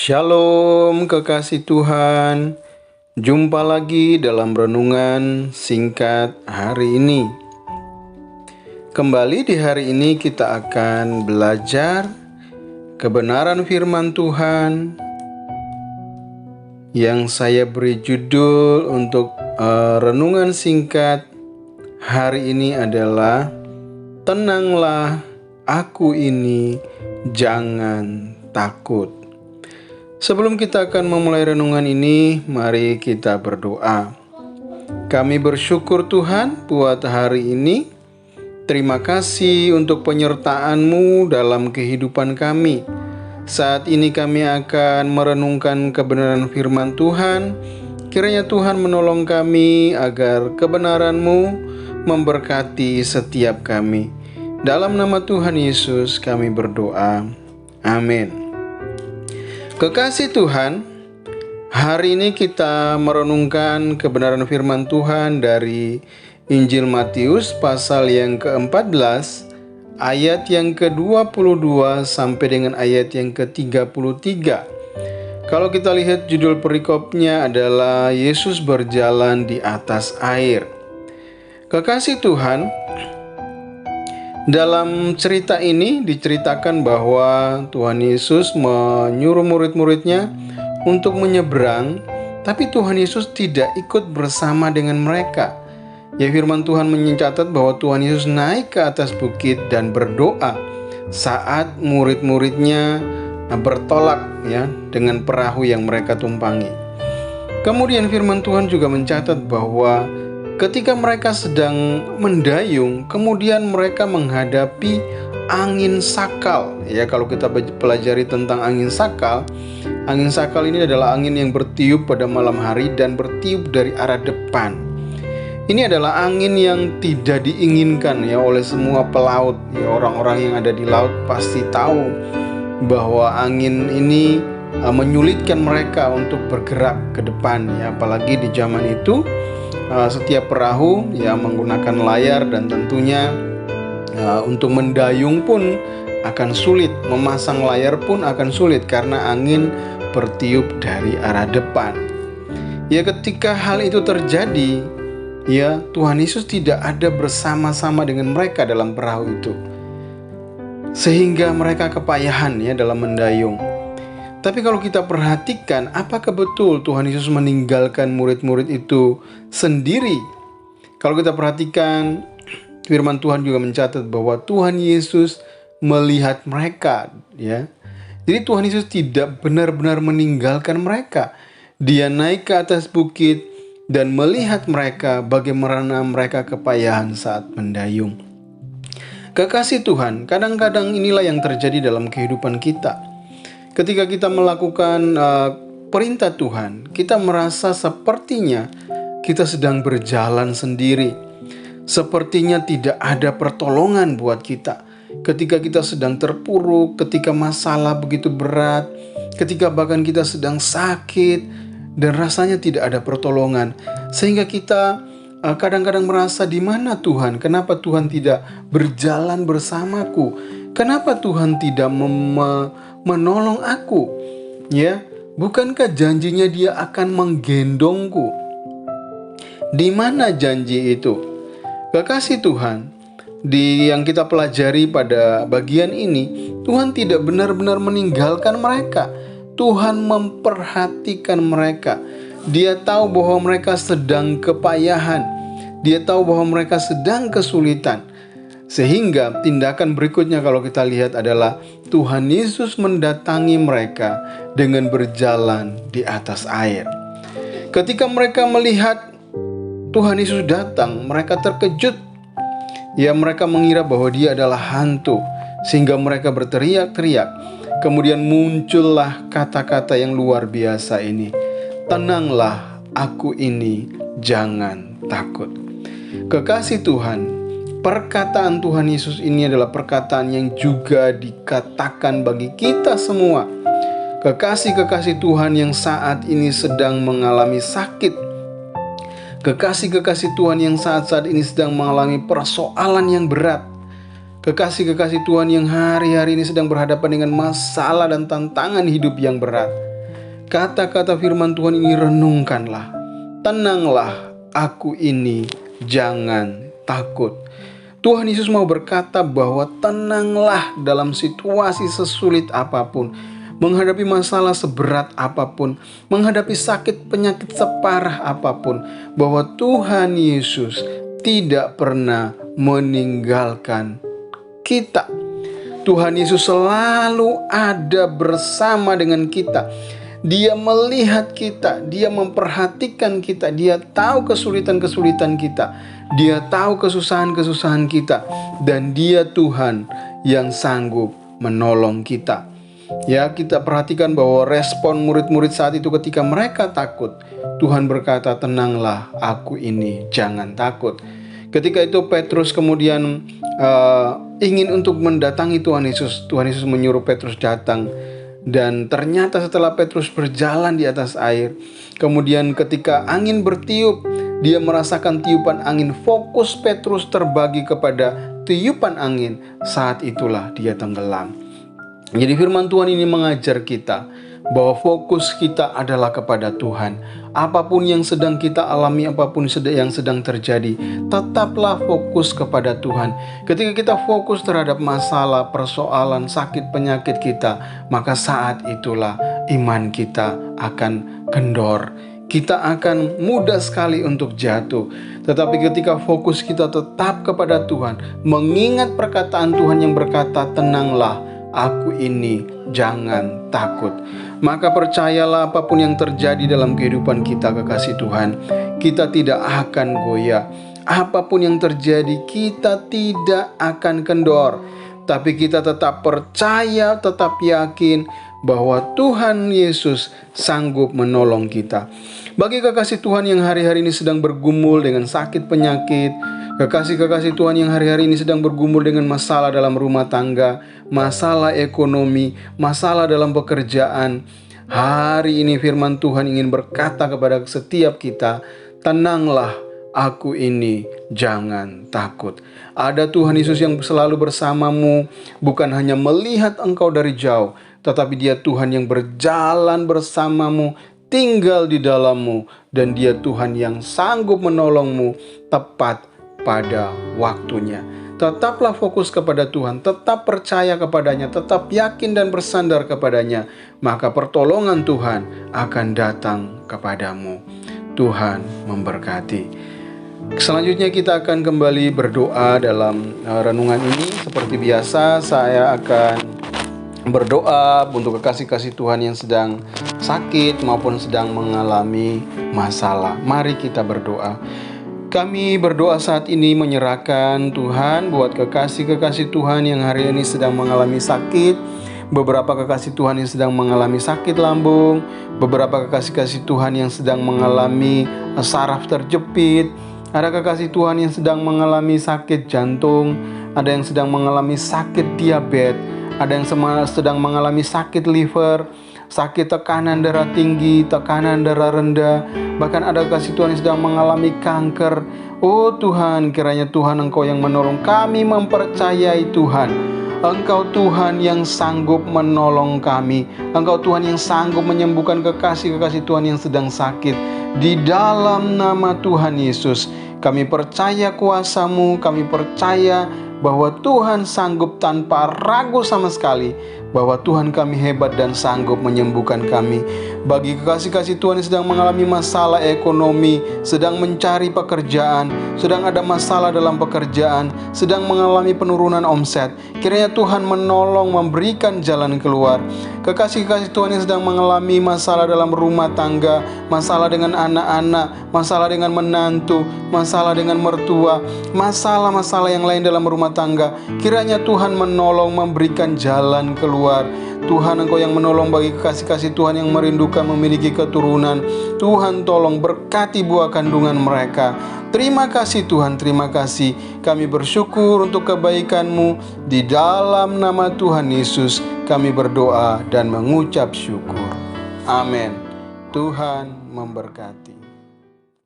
Shalom kekasih Tuhan. Jumpa lagi dalam renungan singkat hari ini. Kembali di hari ini kita akan belajar kebenaran firman Tuhan yang saya beri judul untuk renungan singkat hari ini adalah Tenanglah, aku ini, jangan takut. Sebelum kita akan memulai renungan ini, mari kita berdoa. Kami bersyukur Tuhan buat hari ini. Terima kasih untuk penyertaan-Mu dalam kehidupan kami. Saat ini kami akan merenungkan kebenaran firman Tuhan. Kiranya Tuhan menolong kami agar kebenaran-Mu memberkati setiap kami. Dalam nama Tuhan Yesus kami berdoa. Amin. Kekasih Tuhan, hari ini kita merenungkan kebenaran firman Tuhan dari Injil Matius pasal yang ke-14, ayat yang ke-22 sampai dengan ayat yang ke-33. Kalau kita lihat judul perikopnya adalah Yesus berjalan di atas air. Kekasih Tuhan, dalam cerita ini diceritakan bahwa Tuhan Yesus menyuruh murid-muridnya untuk menyeberang, tapi Tuhan Yesus tidak ikut bersama dengan mereka. Ya, firman Tuhan mencatat bahwa Tuhan Yesus naik ke atas bukit dan berdoa saat murid-muridnya bertolak ya dengan perahu yang mereka tumpangi. Kemudian firman Tuhan juga mencatat bahwa ketika mereka sedang mendayung, kemudian mereka menghadapi angin sakal. Ya, kalau kita pelajari tentang angin sakal ini adalah angin yang bertiup pada malam hari dan bertiup dari arah depan. Ini adalah angin yang tidak diinginkan ya oleh semua pelaut. Ya, orang-orang yang ada di laut pasti tahu bahwa angin ini menyulitkan mereka untuk bergerak ke depan ya, apalagi di zaman itu. Setiap perahu ya menggunakan layar dan tentunya untuk mendayung pun akan sulit, memasang layar pun akan sulit karena angin bertiup dari arah depan. Ya, ketika hal itu terjadi, ya Tuhan Yesus tidak ada bersama-sama dengan mereka dalam perahu itu, sehingga mereka kepayahan ya dalam mendayung. Tapi kalau kita perhatikan, apakah betul Tuhan Yesus meninggalkan murid-murid itu sendiri? Kalau kita perhatikan, firman Tuhan juga mencatat bahwa Tuhan Yesus melihat mereka, ya. Jadi Tuhan Yesus tidak benar-benar meninggalkan mereka. Dia naik ke atas bukit dan melihat mereka bagaimana mereka kepayahan saat mendayung. Kekasih Tuhan, kadang-kadang inilah yang terjadi dalam kehidupan kita. Ketika kita melakukan perintah Tuhan, kita merasa sepertinya kita sedang berjalan sendiri. Sepertinya tidak ada pertolongan buat kita. Ketika kita sedang terpuruk, ketika masalah begitu berat, ketika bahkan kita sedang sakit dan rasanya tidak ada pertolongan. Sehingga kita kadang-kadang merasa, di mana Tuhan? Kenapa Tuhan tidak berjalan bersamaku? Kenapa Tuhan tidak menolong aku? Ya, bukankah janjinya Dia akan menggendongku? Di mana janji itu? Kekasih Tuhan, yang kita pelajari pada bagian ini, Tuhan tidak benar-benar meninggalkan mereka. Tuhan memperhatikan mereka. Dia tahu bahwa mereka sedang kepayahan. Dia tahu bahwa mereka sedang kesulitan. Sehingga tindakan berikutnya kalau kita lihat adalah Tuhan Yesus mendatangi mereka dengan berjalan di atas air. Ketika mereka melihat Tuhan Yesus datang, mereka terkejut. Ya, mereka mengira bahwa Dia adalah hantu, sehingga mereka berteriak-teriak. Kemudian muncullah kata-kata yang luar biasa ini. Tenanglah, aku ini, jangan takut. Kekasih Tuhan, perkataan Tuhan Yesus ini adalah perkataan yang juga dikatakan bagi kita semua. Kekasih-kekasih Tuhan yang saat ini sedang mengalami sakit. Kekasih-kekasih Tuhan yang saat ini sedang mengalami persoalan yang berat. Kekasih-kekasih Tuhan yang hari-hari ini sedang berhadapan dengan masalah dan tantangan hidup yang berat. kata-kata firman Tuhan ini renungkanlah. Tenanglah, aku ini, jangan takut. Tuhan Yesus mau berkata bahwa tenanglah dalam situasi sesulit apapun, menghadapi masalah seberat apapun, menghadapi sakit penyakit separah apapun, bahwa Tuhan Yesus tidak pernah meninggalkan kita. Tuhan Yesus selalu ada bersama dengan kita. Dia melihat kita, Dia memperhatikan kita, Dia tahu kesulitan-kesulitan kita, Dia tahu kesusahan-kesusahan kita, dan Dia Tuhan yang sanggup menolong kita. Ya, kita perhatikan bahwa respon murid-murid saat itu ketika mereka takut, Tuhan berkata, tenanglah, aku ini, jangan takut. Ketika itu Petrus kemudian ingin untuk mendatangi Tuhan Yesus. Tuhan Yesus menyuruh Petrus datang. Dan ternyata setelah Petrus berjalan di atas air, kemudian ketika angin bertiup, dia merasakan tiupan angin. Fokus Petrus terbagi kepada tiupan angin. Saat itulah dia tenggelam. Jadi firman Tuhan ini mengajar kita bahwa fokus kita adalah kepada Tuhan. Apapun yang sedang kita alami, apapun yang sedang terjadi, tetaplah fokus kepada Tuhan. Ketika kita fokus terhadap masalah, persoalan, sakit, penyakit kita, maka saat itulah iman kita akan kendor. Kita akan mudah sekali untuk jatuh. Tetapi ketika fokus kita tetap kepada Tuhan, mengingat perkataan Tuhan yang berkata, tenanglah, aku ini, jangan takut. Maka percayalah apapun yang terjadi dalam kehidupan kita, kekasih Tuhan, kita tidak akan goyah. Apapun yang terjadi, kita tidak akan kendor. Tapi kita tetap percaya, tetap yakin bahwa Tuhan Yesus sanggup menolong kita. Bagi kekasih Tuhan yang hari-hari ini sedang bergumul dengan sakit penyakit, kekasih-kekasih Tuhan yang hari-hari ini sedang bergumul dengan masalah dalam rumah tangga, masalah ekonomi, masalah dalam pekerjaan, hari ini firman Tuhan ingin berkata kepada setiap kita, tenanglah, aku ini, jangan takut. Ada Tuhan Yesus yang selalu bersamamu, bukan hanya melihat engkau dari jauh, tetapi Dia Tuhan yang berjalan bersamamu, tinggal di dalammu, dan Dia Tuhan yang sanggup menolongmu tepat pada waktunya. Tetaplah fokus kepada Tuhan, tetap percaya kepadanya, tetap yakin dan bersandar kepadanya, maka pertolongan Tuhan akan datang kepadamu. Tuhan memberkati. Selanjutnya kita akan kembali berdoa dalam renungan ini. Seperti biasa, saya akan berdoa untuk kekasih-kasih Tuhan yang sedang sakit maupun sedang mengalami masalah. Mari kita berdoa. Kami berdoa saat ini menyerahkan Tuhan buat kekasih-kekasih Tuhan yang hari ini sedang mengalami sakit. Beberapa kekasih Tuhan yang sedang mengalami sakit lambung, beberapa kekasih-kekasih Tuhan yang sedang mengalami saraf terjepit, ada kekasih Tuhan yang sedang mengalami sakit jantung, ada yang sedang mengalami sakit diabetes, ada yang sedang mengalami sakit liver, sakit tekanan darah tinggi, tekanan darah rendah, bahkan ada kasih Tuhan yang sedang mengalami kanker. Oh Tuhan, kiranya Tuhan Engkau yang menolong. Kami mempercayai Tuhan, Engkau Tuhan yang sanggup menolong kami. Engkau Tuhan yang sanggup menyembuhkan kekasih-kekasih Tuhan yang sedang sakit. Di dalam nama Tuhan Yesus, kami percaya kuasa-Mu, kami percaya bahwa Tuhan sanggup tanpa ragu sama sekali, bahwa Tuhan kami hebat dan sanggup menyembuhkan kami. Bagi kekasih-kasih Tuhan yang sedang mengalami masalah ekonomi, sedang mencari pekerjaan, sedang ada masalah dalam pekerjaan, sedang mengalami penurunan omset, kiranya Tuhan menolong, memberikan jalan keluar. Kekasih-kekasih Tuhan yang sedang mengalami masalah dalam rumah tangga, masalah dengan anak-anak, masalah dengan menantu, masalah dengan mertua, masalah-masalah yang lain dalam rumah tangga, kiranya Tuhan menolong, memberikan jalan keluar. Tuhan, Engkau yang menolong bagi kekasih-kasih Tuhan yang merindukan memiliki keturunan. Tuhan tolong berkati buah kandungan mereka. Terima kasih Tuhan, terima kasih. Kami bersyukur untuk kebaikan-Mu. Di dalam nama Tuhan Yesus kami berdoa dan mengucap syukur. Amin. Tuhan memberkati.